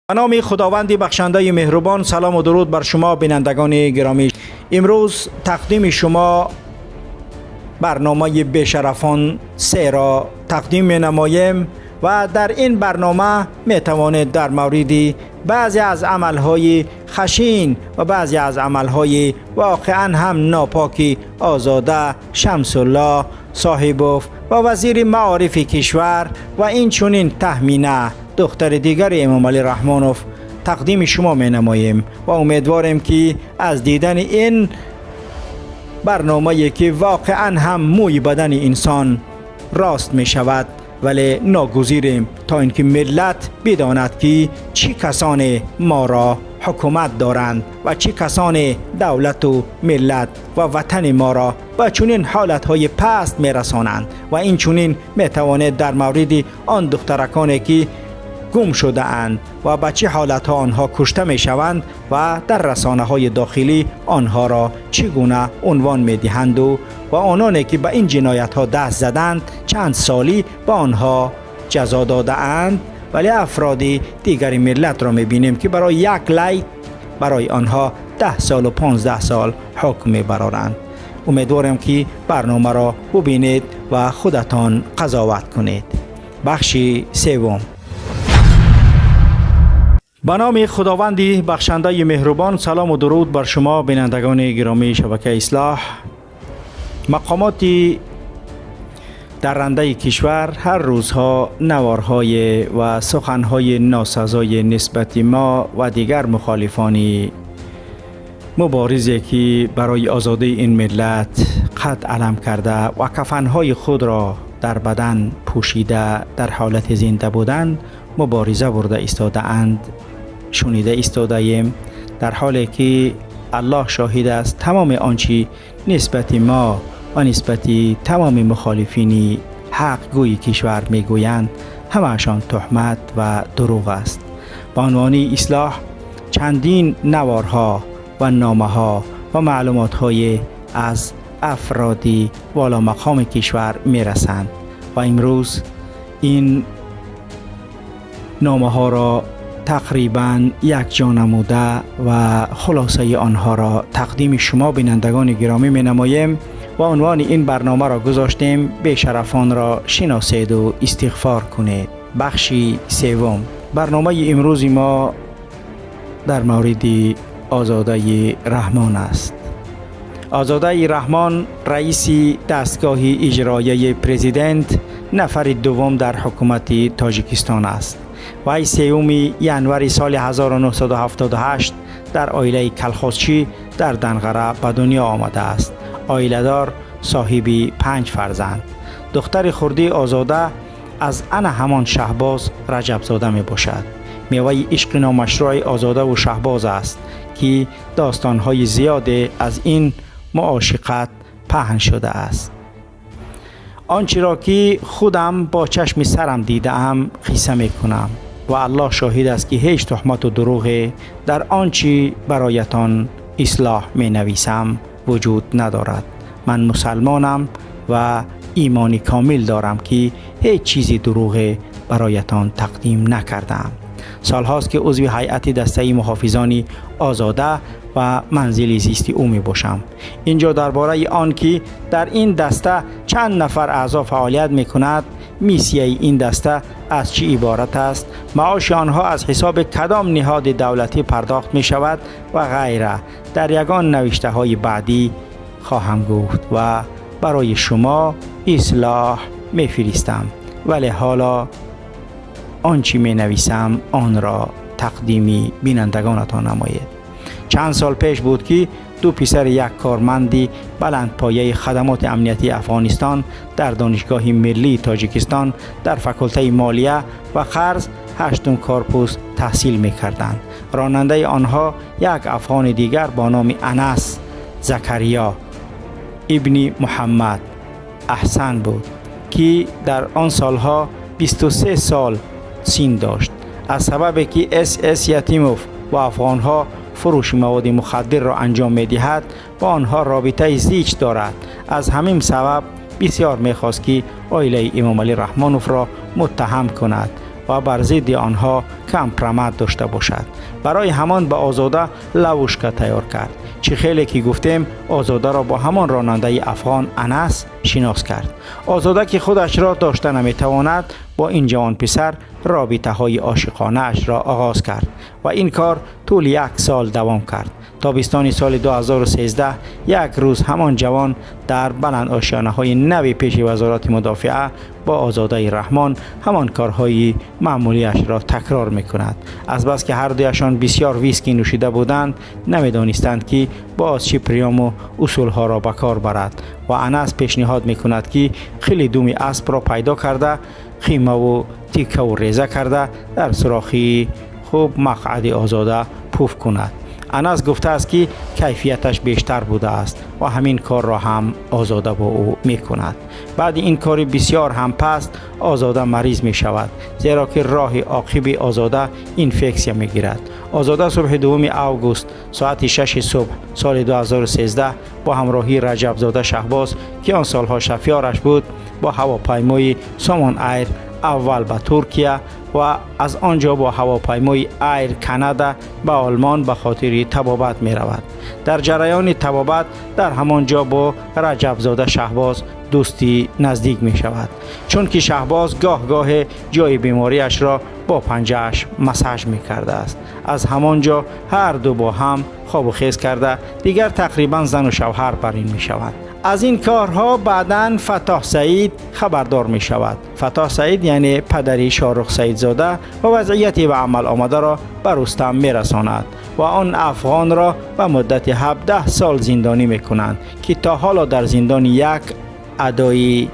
به نام خداوند بخشنده مهربان. سلام و درود بر شما بینندگان گرامی. امروز تقدیم شما برنامه بشرفان 3 را تقدیم می نمایم و در این برنامه می توانید در مورد بعضی از عملهای خشین و بعضی از عملهای واقعا هم ناپاکی آزاده شمس الله صاحبوف و وزیر معارف کشور و این چنین تهمینه دختر دیگر امام علی رحمانوف تقدیم شما می نماییم و امیدواریم که از دیدن این برنامه که واقعا هم موی بدن انسان راست می شود ولی ناگزیریم تا اینکه ملت بداند که چی کسان ما را حکومت دارند و چی کسان دولت و ملت و وطن ما را به چنین حالتهای پست می رسانند و این چنین می توانید در مورد آن دخترکانی که گم شده اند و به چه حالت ها آنها کشته می شوند و در رسانه های داخلی آنها را چگونه عنوان می دهند و آنانی که به این جنایت ها دست زدند چند سالی به آنها جزا داده اند، ولی افراد دیگر ملت را می بینیم که برای یک لایک برای آنها 10 سال و 15 سال حکم می برارند. امیدوارم که برنامه را ببینید و خودتان قضاوت کنید. بخش 3. به نام خداوند بخشنده مهربان. سلام و درود بر شما بینندگان گرامی شبکه اصلاح. مقامات درنده کشور هر روزها نوارهای و سخنهای ناسزای نسبت ما و دیگر مخالفان مبارزی که برای آزادی این ملت قد علم کرده و کفنهای خود را در بدن پوشیده در حالت زنده بودن مبارزه برده ایستاده اند شنیده ایستاده ایم، در حالی که الله شاهد است تمام آنچه نسبت ما و نسبت تمام مخالفین حق گوی کشور میگویند همه‌شان تهمت و دروغ است. به عنوان اصلاح چندین نوارها و نامه‌ها و معلومات‌های از افرادی والا مقام کشور میرسند و امروز این نامه‌ها را تقریباً یک جا نموده و خلاصه آنها را تقدیم شما بینندگان گرامی می نماییم و عنوان این برنامه را گذاشتیم بشرفان را شناسید و استغفار کنید. بخش 3. برنامه امروز ما در مورد آزاده رحمان است. آزاده رحمان رئیس دستگاه اجرایی پرزیدنت نفر دوم در حکومت تاجیکستان است. وی 3 ژانویه سال 1978 در عائله کلخوزچی در دنغره به دنیا آمده است. عائله‌دار صاحب 5 فرزند. دختر خردی آزاده از انا همان شهباز رجب زاده می باشد. میوه عشق نامشروع آزاده و شهباز است که داستان‌های زیادی از این معاشقت پهن شده است. آنچه را که خودم با چشم سرم دیدم قصه می کنم و الله شاهد است که هیچ تهمت و دروغ در آنچه برایتان اصلاح می نویسم وجود ندارد. من مسلمانم و ایمانی کامل دارم که هیچ چیزی دروغ برایتان تقدیم نکردم. سال هاست که عضو هیئت دسته محافظان آزاده و منزل زیستی او می باشم. اینجا درباره آن که در این دسته چند نفر اعضا فعالیت می کند، میسیه این دسته از چی عبارت است، معاش آنها از حساب کدام نهاد دولتی پرداخت می شود و غیره در یگان نوشته های بعدی خواهم گفت و برای شما اصلاح می فرستم، ولی حالا آنچه می نویسم آن را تقدیمی بینندگانتان نماید. چند سال پیش بود که 2 پسر یک کارمندی بلند پایه خدمات امنیتی افغانستان در دانشگاه ملی تاجیکستان در فاکولته مالیه و قرض 8 کارپوس تحصیل می کردند. راننده آنها یک افغان دیگر با نام انس زکریا ابن محمد احسن بود که در آن سالها 23 سال سن داشت. از سببی که SS یتیموف و افغانها فروش مواد مخدر را انجام می دهد و آنها رابطه زیج دارد، از همین سبب بسیار می خواست که عائله امام علی رحمانوف را متهم کند و بر ضد آنها کمپرمد داشته باشد. برای همان به آزاده لوشکا تیار کرد. خیلی که گفتیم آزاده را با همان راننده افغان انس شناس کرد. آزاده که خودش را داشته نمیتواند با این جوان پسر رابطه های عاشقانه اش را آغاز کرد و این کار طول 1 سال دوام کرد. تابستان سال 2013 یک روز همان جوان در بلند آشیانه های نو پیش وزارت مدافعه با آزاده رحمان همان کارهای معمولیش را تکرار میکند. از بس که هر دویشان بسیار ویسکی نوشیده بودند نمیدانستند که باز چه پریام و اصولها را به کار برد و انس پیشنهاد میکند که خیلی دوم اسب را پیدا کرده خیمه و تیکه و ریزه کرده در سوراخی خوب مقعد آزاده پوف کند. انس گفته است که کیفیتش بیشتر بوده است و همین کار را هم آزاده با او می کند. بعد این کاری بسیار هم پست آزاده مریض می شود، زیرا که راه عاقب آزاده اینفکسیا می گیرد. آزاده صبح 2 اوگوست ساعت 6 صبح سال 2013 با همراهی رجب زاده شهباز که آن سالها شفیارش بود با هواپیمای سامان ایر اول به ترکیه و از آنجا با هواپیمای ایر کانادا به آلمان به خاطر طبابت می رود. در جریان طبابت در همانجا با رجب زاده شهباز دوستی نزدیک می شود، چون که شهباز گاه گاه جای بیماریش را با پنجهش مساج می کرده است. از همانجا هر دو با هم خواب و خیز کرده دیگر تقریبا زن و شوهر برین می شود. از این کارها بعداً فتاح سعید خبردار می شود. فتاح سعید یعنی پدری شاهرخ سعید زاده و وضعیتی به عمل آمده را به رستم می رساند و آن افغان را به مدت 17 سال زندانی می کنند که تا حالا در زندان یک ادای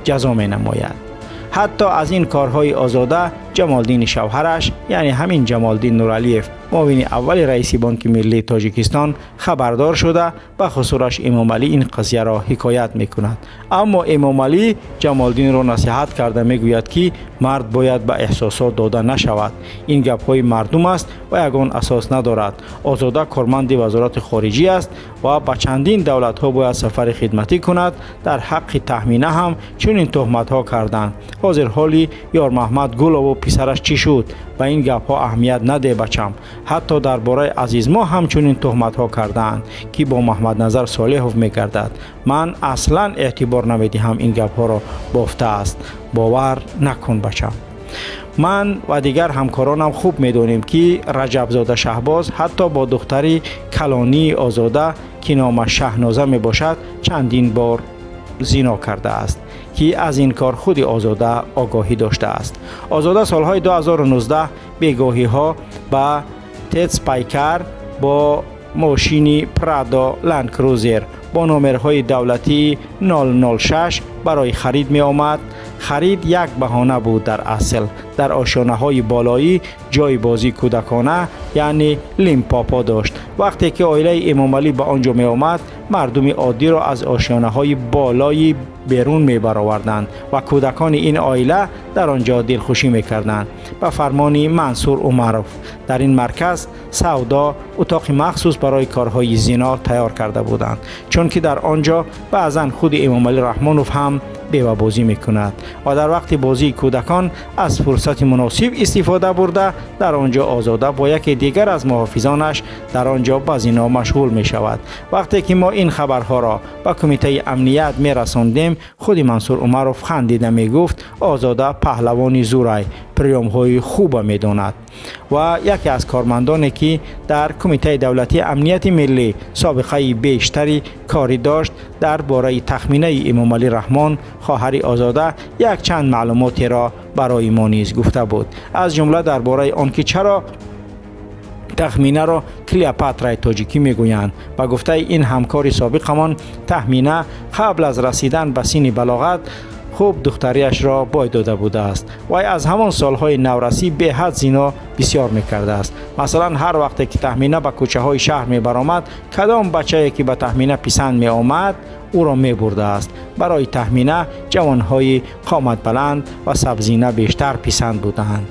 جزا می نماید. حتی از این کارهای آزاده جمالدین شوهرش یعنی همین جمالدین نورعلیف معاون اول رئیس بانک ملی تاجیکستان خبردار شده به خصوصش امام علی این قضیه را حکایت میکند. اما امام علی جمالدین را نصیحت کرده میگوید که مرد باید به احساسات داده نشود. این گپ‌های مردم است و یگان اساس ندارد. آزاده کارمند وزارت خارجه است و با چندین دولت‌ها باید سفر خدمتی کند. در حق تهمینه هم چنین تهمت‌ها کردند. حاضر حالی یار محمد گل و پسرش چی شد؟ به این گپ‌ها اهمیت نده بچم. حتی درباره عزیز ما همچنین تهمت‌ها کردند که با محمد نظر صالحوف می‌گردد. من اصلاً اعتبار نمی‌دهم این گپ‌ها را بافته است. باور نکن بچم. من و دیگر همکارانم خوب می‌دانیم که رجب زاده شهباز حتی با دختری کلانی آزاده که نامش شهنازه میباشد چندین بار زنا کرده است که از این کار خود آزاده آگاهی داشته است. آزاده سالهای 2019 بیگاهی ها به تیتس پایکر با ماشینی پرادا لند کروزر با نمرهای دولتی 006 برای خرید می آمد. خرید یک بهانه بود در اصل. در آشیانه های بالایی جای بازی کودکانه یعنی لیمپاپا داشت. وقتی که عائله امام علی به آنجا می آمد مردم عادی را از آشیانه های بالایی بیرون می برآوردند و کودکان این عائله در آنجا دلخوشی می کردند. به فرمان منصور عمرов در این مرکز سودا اتاق مخصوص برای کارهای زنا تیار کرده بودند، چون که در آنجا بعضا خود امام علی رحمانوف هم بیوه بازی میکند و در وقت بازی کودکان از فرصت مناسب استفاده برده در آنجا آزاده با یکی دیگر از محافظانش در آنجا به زنا مشغول می شود. وقتی که ما این خبرها را به کمیته امنیت می رساندیم خود منصور عمرов خندیده می گفت آزاده پهلوانی زورای پریام های خوب می داند و یکی از کارمندانی که در کمیته دولتی امنیت ملی سابقه بیشتری کاری داشت درباره تخمینه امام علی رحمان خواهر آزاده یک چند معلوماتی را برای ما نیز گفته بود، از جمله درباره آنکه چرا تخمینه را کلیوپاترا تاجیکی میگویند و گفته این همکار سابقمان تخمینه قبل از رسیدن به سن بلاغت خوب دختریش را بای داده بوده است و از همان سالهای نورسی به حد زنا بسیار میکرده است. مثلا هر وقت که تخمینه به کوچه های شهر می برآمد کدام بچه‌ای که به تخمینه پسند می آمد او را می برده است. برای تخمینه جوانهای قامت بلند و سبزینه بیشتر پسند بودند.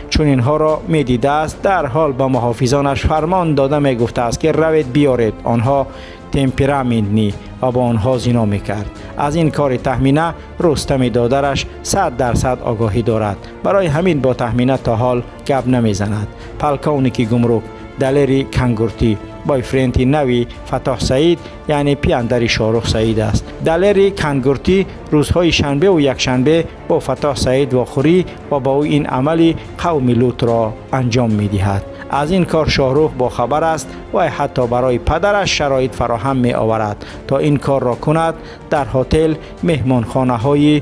چون اینها را می دیده است در حال به محافظانش فرمان داده می گفته است که روید بیارید. آنها تمپرامنتنی و با آنها زنا میکرد. از این کار تهمینه رستم دادرش 100% آگاهی دارد. برای همین با تهمینه تا حال گپ نمیزند. پلکونیکی گمرک دلیری کنگورتی بایفرندی نوی فتح سعید یعنی پیاندری شاهرخ سعید است. دلیری کنگورتی روزهای شنبه و یکشنبه با فتح سعید واخوری و با او این عملی قوم لوط را انجام میدهد. از این کار شاهرخ با خبر است و حتی برای پدرش شرایط فراهم می آورد تا این کار را کند. در هتل، مهمانخانه های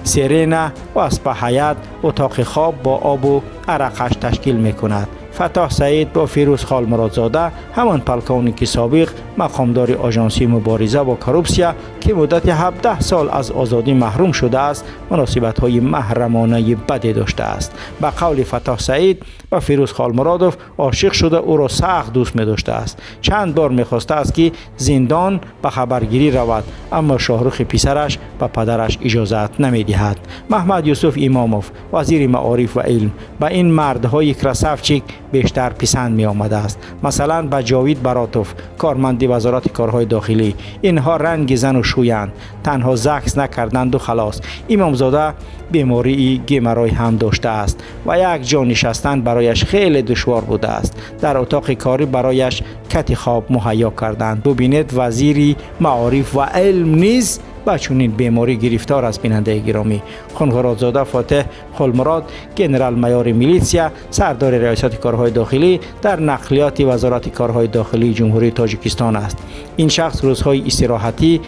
سیرنا و اسپا حیات اتاق خواب با آب و عرقش تشکیل می کند. فتح سعید با فیروز خال مرادزاده همان پلکونیکی سابق مقامدار آژانسی مبارزه با کروپسیا که مدت 17 سال از آزادی محروم شده است مناسبت های محرمانه بدی داشته است. به قول فتح سعید با فیروز خال مرادوف عاشق شده او را سخت دوست می داشته است. چند بار می خواسته است که زندان به خبرگیری رود اما شاهرخ پسرش به پدرش اجازت نمی دهد. محمد یوسف اماموف وزیر معارف و علم به این مردهای کراسافچیک بیشتر پسند می آمده است. مثلا با جاوید براتوف کارمند وزارت کارهای داخلی. اینها رنگ زن و شویند، تنها زکس نکردند و خلاص. امامزاده بیماری گیمرای هم داشته است و یک جا نشستن برایش خیلی دشوار بوده است. در اتاق کاری برایش کت خواب مهیا کردند. ببینید وزیری معارف و علم نیز با چنین بیماری گرفتار است. بیننده گرامی، خونخرادزاده فاتح خلمراد گنرال مایور میلیسیا سردار ریاست کارهای داخلی در نقلیات وزارت کارهای داخلی جمهوری تاجیکستان است. این شخص روزهای استراحتی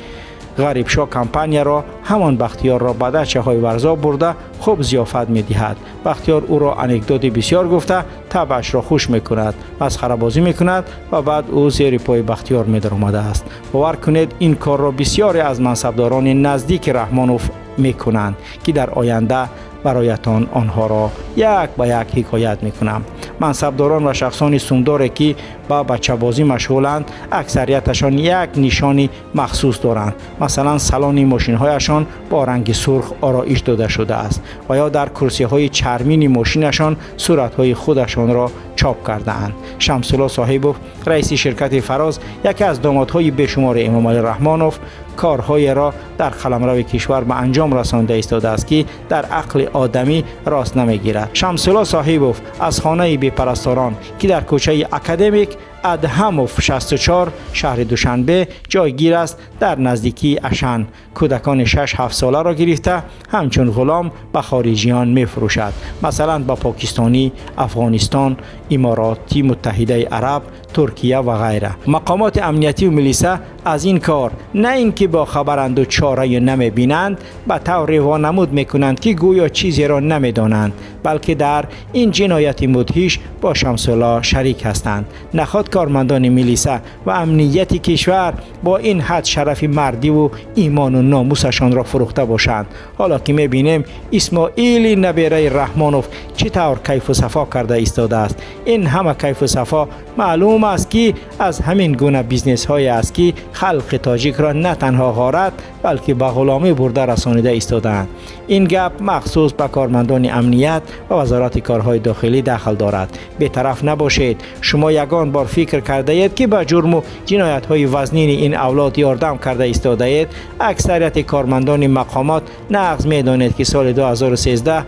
غریب شاه کمپانی را همان بختیار را به دچه های ورزا برده خوب ضیافت می دهد. بختیار او را انکدوت بسیار گفته طبعش را خوش می کند، مسخره بازی می کند و بعد او زیر پای بختیار می در آمده است. باور کنید این کار را بسیاری از منصبداران نزدیک رحمانوف می کنند که در آینده برایتان آنها را یک به یک حکایت می کنم. منصبداران و شخصان سومداری که با بچه بازی مشغولند اکثریتشان یک نشانی مخصوص دارند. مثلا سالن ماشین هایشان با رنگ سرخ آرایش داده شده است و یا در کرسی های چرمین ماشینشان صورت های خودشان را چاپ کرده اند. شمس‌الله صاحبوف رئیس شرکت فراز یکی از دامادهای بیشمار امام علی رحمانوف کارهای را در قلمرو کشور به انجام رسانده ایستاده است که در عقل آدمی راست نمیگیرد. شمس‌الله صاحبوف از خانه بی پرستاران که در کوچه اکادمیک ادهموف 64 شهر دوشنبه جایگیر است در نزدیکی اشن کودکان 6-7 ساله را گرفته همچون غلام به خارجیان می فروشد. مثلا با پاکستانی، افغانستان، اماراتی متحده عرب، ترکیه و غیره. مقامات امنیتی و ملیسه از این کار نه اینکه با خبرند و چاره نمی بینند به طور وانمود می کنند که گویا چیزی را نمی دانند، بلکه در این جنایت مدهش با شمس‌الله شریک هستند. نخود کارمندان ملیسه و امنیتی کشور با این حد شرف مردی و ایمان و ناموسشان را فروخته باشند. حالا که می‌بینیم اسماعیل نبیره رحمانوف چطور کیف و صفا کرده ایستاده است. این همه کیف و صفا معلوم است که از همین گونه بیزنس های است که خلق تاجیک را نه تنها غارت بلکه به غلامی برده رسانیده ایستادند. این گپ مخصوص به کارمندان امنیت و وزارت کارهای داخلی دخل دارد. بی‌طرف نباشید. شما یگان بار فکر کرده اید که به جرم و جنایت های وزنین این اولاد یاردم کرده ایستاده اید؟ اکثریت کارمندان مقامات نقض می‌دانید که سال 2013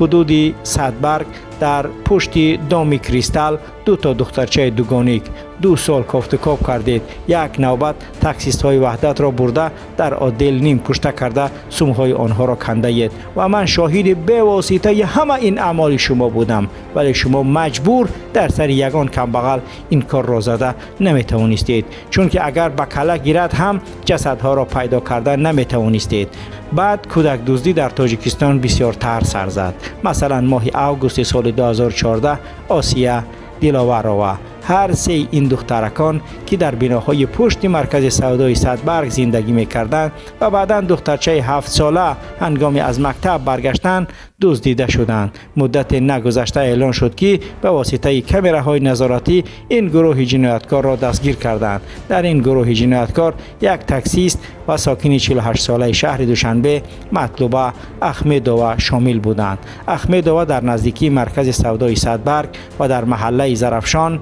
حدود صدبرگ در پشت دامی کریستال 2 دخترچه دوگانیک 2 سال کافتکاب کردید. یک نوبت تاکسیست های وحدت را برده در عادل نیم کشته کرده سومهای آنها را کنده اید و من شاهد به واسطه همه این اعمال شما بودم، ولی شما مجبور در سر یگان کمبغل این کار را زده نمیتوانستید، چون که اگر به کله گیرد هم جسدها را پیدا کرده نمیتوانستید. بعد کودک دزدی در تاجیکستان بسیار تر سر زد. مثلا ماه اوگوست سال 2014 آسیا دیلاوروا هر سه این دخترکان که در بناهای پشت مرکز سودای صدبرگ زندگی می‌کردند و بعداً دخترچه 7 ساله هنگامی از مکتب برگشتن دزدیده شدند. مدت نگذشته اعلان شد که به واسطه کامراهای نظارتی این گروه جنایتکار را دستگیر کردند. در این گروه جنایتکار یک تاکسیست و ساکن 48 ساله شهر دوشنبه مطلوبه احمدووا شامل بودند. احمدووا در نزدیکی مرکز سودای صدبرگ و در محله زرفشان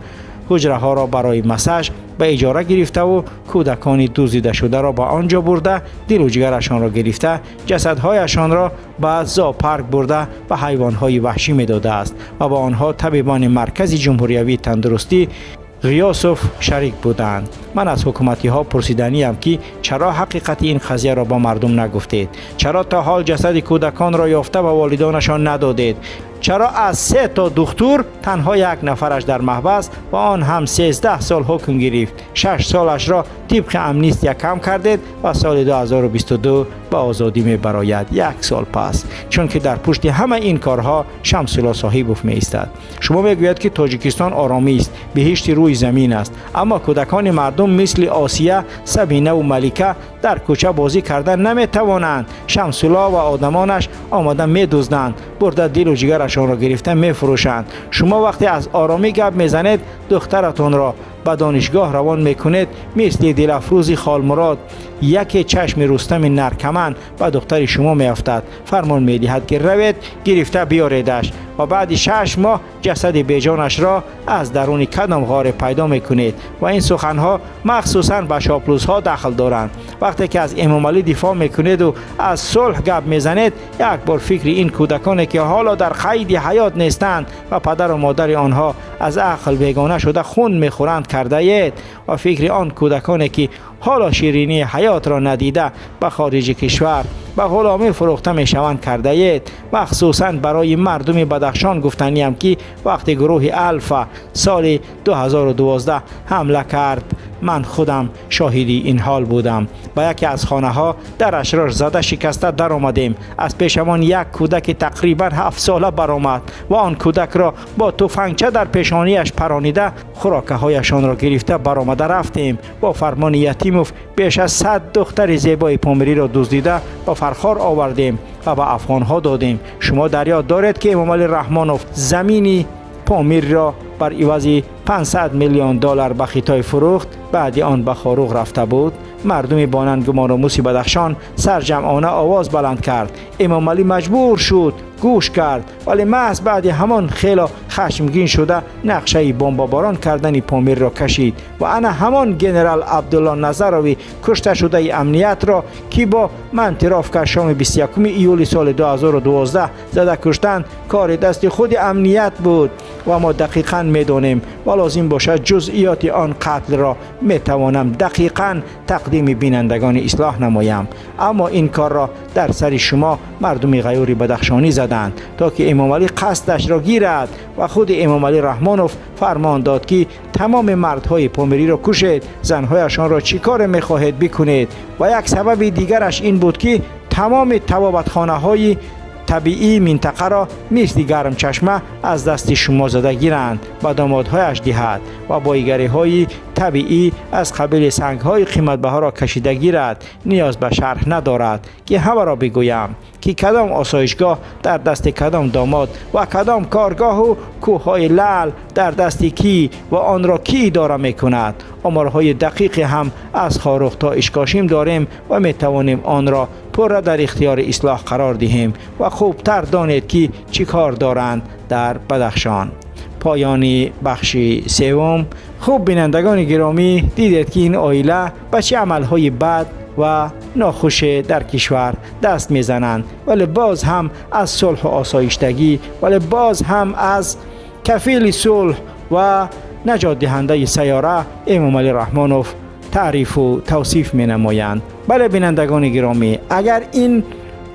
حجره ها را برای مساج به اجاره گرفته و کودکان دزدیده شده را به آنجا برده دل و جگرشان را گرفته جسدهایشان را به زوپارک برده به حیوانهای وحشی میداده است و با آنها طبیبان مرکز جمهوریوی تندرستی غیاسوف شریک بودند. من از حکومتی ها پرسیدنیم که چرا حقیقت این قضیه را با مردم نگفتید؟ چرا تا حال جسد کودکان را یافته و والدانشان ندادید؟ چرا از 3 تا دکتر تنها 1 نفرش در محبس و آن هم 13 سال حکم گرفت 6 سالش را طبق امنیستیا کم کردید و سال 2022 به آزادی می براید 1 سال پس، چون که در پشت همه این کارها شمس الله صاحبوف می ایستد. شما میگوید که تاجیکستان آرامی است، بهشت روی زمین است، اما کودکان مردم مثل آسیه، سبینه و ملیکه در کوچه بازی کردن نمی توانند. شمس الله و آدمانش آمدن می دزدند، برده دل و جگرشان را گرفته می فروشند. شما وقتی از آرامی گپ میزنید دخترتون را به دانشگاه روان میکنید مثل دلافروز خالمراد یک چشم رستم نرکمن به دختر شما میافتد، فرمان میدهد که روید گرفته بیاریدش و بعد 6 ماه جسد بیجانش را از درون کدام غار پیدا میکنید و این سخنها مخصوصا به شاپلوزها داخل دارند. وقتی که از امام علی دفاع میکنید و از صلح گپ میزنید یک بار فکر این کودکانی که حالا در قید حیات نیستند و پدر و مادر آنها از عقل بیگانه شده خون میخورند کرده اید و فکر آن کودکانی که حالا شیرینی حیات را ندیده به خارج کشور به غلامی فروخته میشوند کرده اید. مخصوصا برای مردم بدخشان گفتنیم که وقتی گروه الفا سال 2012 حمله کرد من خودم شاهدی این حال بودم. با یکی از خانه ها درش را زده شکسته در آمدیم. از پیشمان یک کودک تقریبا 7 ساله برآمد و آن کودک را با تفنگچه در پیشانیش پرانیده خوراکه هایشان را گرفته برآمده رفتیم. با فرمان یتیموف بیش از 100 دختر زیبای پامری را دزدیده با فرخار آوردیم و به افغان ها دادیم. شما در یاد دارید که امام علی رحمانوف زمینی پامیر را بر عوض 500 میلیون دلار به خیتای فروخت، بعد آن به خاروق رفته بود. مردم بانند گماناموس بدخشان سرجمعانه آواز بلند کرد. امام علی مجبور شد گوش کرد، ولی محض بعد همان خیلی خشمگین شده نقشه بمباران کردن پامیر را کشید و انا همان گنرال عبدالله نظروی کشته شده امنیت را که با منطراف که شام 21 ایول سال 2012 زده کشتن کار دست خود امنیت بود و ما دقیقاً میدانیم و لازم باشد جزئیات آن قتل را میتوانم دقیقاً تقدیم بینندگان اصلاح نمایم. اما این کار را در سر شما مردم غیور بدخشانی زدند تا که امام علی قصدش را گیرد و خود امام علی رحمانوف فرمان داد که تمام مردهای پامری را کشید، زنهایشان را چیکار میخواهید بکنید. و یک سبب دیگرش این بود که تمام توابتخانه های طبیعی منطقه را مثل گرم چشمه از دست شما زده گیرند و دامادهایش دهد و بایگری های طبیعی از قبیل سنگ های قیمت بها را کشیده گیرد. نیاز به شرح ندارد که همه را بگویم که کدام آسایشگاه در دست کدام داماد و کدام کارگاه و کوههای لعل در دست کی و آن را کی اداره میکند. آمارهای دقیق هم از خاروق تا اشکاشیم داریم و میتوانیم آن را پر در اختیار اصلاح قرار دهیم و خوبتر دانید که چی کار دارند در بدخشان. پایان بخش سوم. خوب بینندگان گرامی، دیدید که این عائله به چه عملهای بد و ناخوش در کشور دست میزنند، ولی باز هم از صلح و آسایشتگی، ولی باز هم از کفیل صلح و نجات دهنده سیاره امام علی رحمانوف تعریف و توصیف می نمایند. بله بینندگان گرامی، اگر این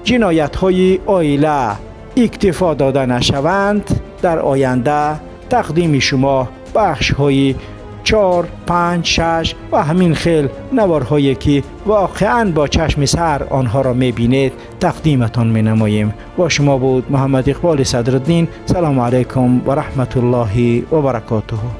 جنایت های عائله اکتفا داده نشوند، در آینده تقدیم شما بخش های 4، 5، 6 و همین خیل نوارهایی که واقعا با چشم سر آنها را میبینید تقدیمتان می نماییم. و شما بود محمد اقبال صدرالدین. سلام علیکم و رحمت الله و برکاته.